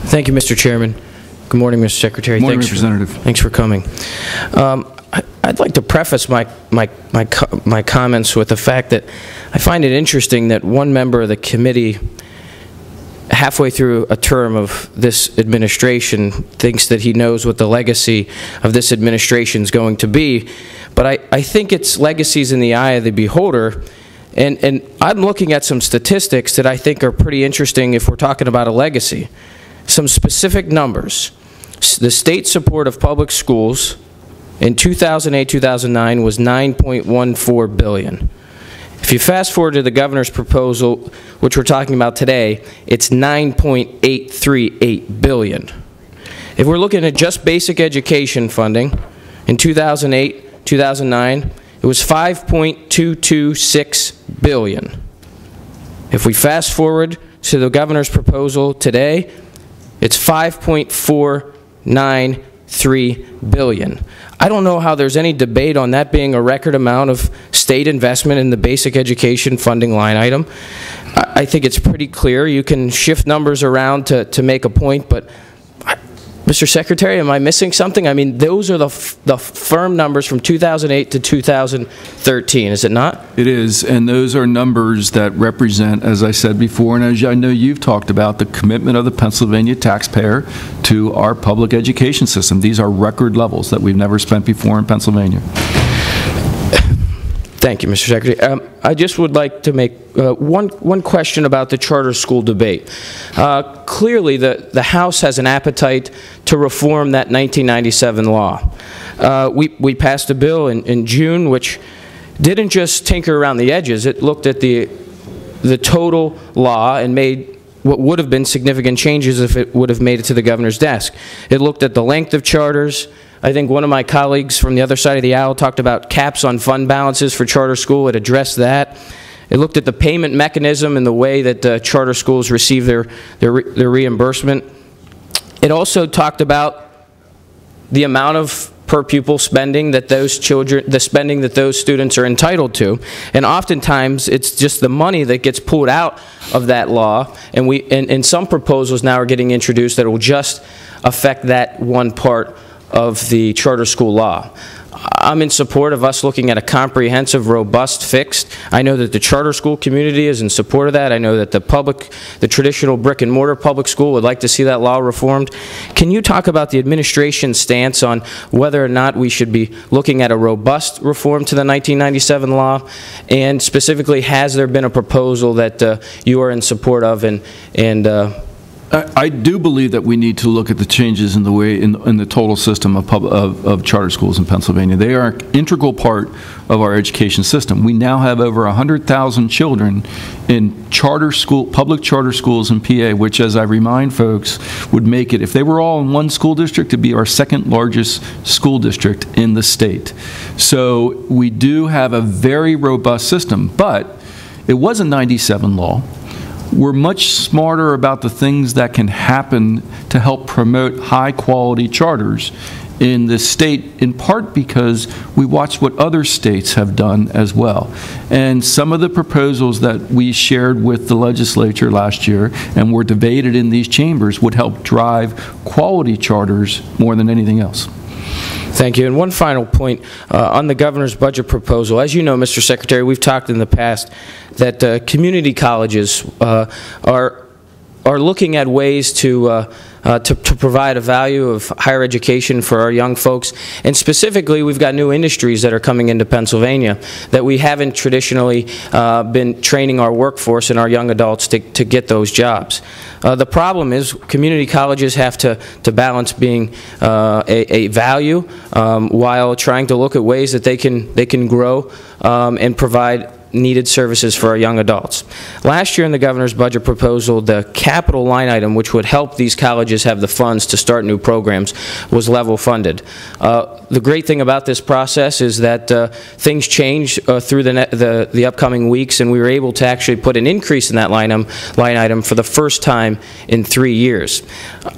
Thank you, Mr. Chairman. Good morning, Mr. Secretary. Good morning, Representative. Thanks for coming. I'd like to preface my comments with the fact that I find it interesting that one member of the committee, halfway through a term of this administration, thinks that he knows what the legacy of this administration is going to be. But I think its legacy is in the eye of the beholder. And I'm looking at some statistics that I think are pretty interesting if we're talking about a legacy. Some specific numbers. The state support of public schools in 2008-2009 was $9.14 billion. If you fast forward to the governor's proposal, which we're talking about today, it's $9.838 billion. If we're looking at just basic education funding, in 2008-2009, it was $5.226 billion. If we fast forward to the governor's proposal today, it's $5.493 billion. I don't know how there's any debate on that being a record amount of state investment in the basic education funding line item. I think it's pretty clear. You can shift numbers around to make a point, but Mr. Secretary, am I missing something? I mean, those are the firm numbers from 2008 to 2013, is it not? It is, and those are numbers that represent, as I said before, and as I know you've talked about, the commitment of the Pennsylvania taxpayer to our public education system. These are record levels that we've never spent before in Pennsylvania. Thank you, Mr. Secretary. I just would like to make one question about the charter school debate. Clearly, the House has an appetite to reform that 1997 law. We passed a bill in June which didn't just tinker around the edges. It looked at the total law and made what would have been significant changes if it would have made it to the governor's desk. It looked at the length of charters. I think one of my colleagues from the other side of the aisle talked about caps on fund balances for charter school. It addressed that. It looked at the payment mechanism and the way that charter schools receive their reimbursement. It also talked about the amount of per pupil spending that those students are entitled to, and oftentimes it's just the money that gets pulled out of that law, and some proposals now are getting introduced that will just affect that one part of the charter school law. I'm in support of us looking at a comprehensive, robust fix. I know that the charter school community is in support of that. I know that the traditional brick and mortar public school would like to see that law reformed. Can you talk about the administration's stance on whether or not we should be looking at a robust reform to the 1997 law? And specifically, has there been a proposal that you are in support of I do believe that we need to look at the changes in the way in the total system of charter schools in Pennsylvania. They are an integral part of our education system. We now have over 100,000 children in public charter schools in PA, which, as I remind folks, would make it, if they were all in one school district, to be our second largest school district in the state. So we do have a very robust system, but it was a 97 law. We're much smarter about the things that can happen to help promote high-quality charters in this state, in part because we watched what other states have done as well. And some of the proposals that we shared with the legislature last year and were debated in these chambers would help drive quality charters more than anything else. Thank you. And one final point on the governor's budget proposal. As you know, Mr. Secretary, we've talked in the past that community colleges are looking at ways to provide a value of higher education for our young folks. And specifically, we've got new industries that are coming into Pennsylvania that we haven't traditionally been training our workforce and our young adults to get those jobs. The problem is community colleges have to balance being a value while trying to look at ways that they can grow and provide needed services for our young adults. Last year in the governor's budget proposal, the capital line item, which would help these colleges have the funds to start new programs, was level funded. The great thing about this process is that things change through the upcoming weeks, and we were able to actually put an increase in that line item for the first time in 3 years.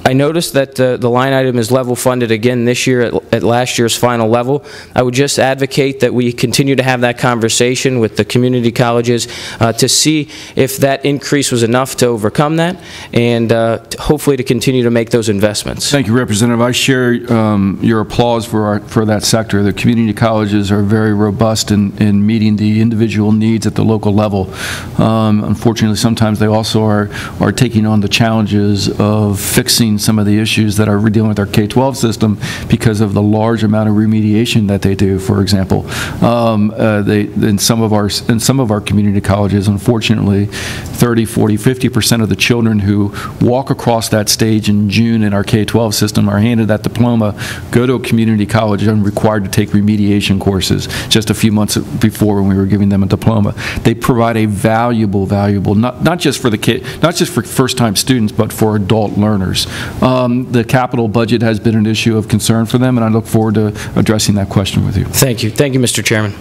I noticed that the line item is level funded again this year at last year's final level. I would just advocate that we continue to have that conversation with the community colleges to see if that increase was enough to overcome that, and hopefully to continue to make those investments. Thank you, Representative. I share your applause for that sector. The community colleges are very robust in meeting the individual needs at the local level. Unfortunately, sometimes they also are taking on the challenges of fixing some of the issues that are dealing with our K-12 system because of the large amount of remediation that they do. For example, in some of our community colleges, unfortunately, 30, 40, 50% of the children who walk across that stage in June in our K-12 system are handed that diploma, go to a community college, and required to take remediation courses just a few months before when we were giving them a diploma. They provide a valuable, not just for first-time students, but for adult learners. The capital budget has been an issue of concern for them, and I look forward to addressing that question with you. Thank you. Thank you, Mr. Chairman.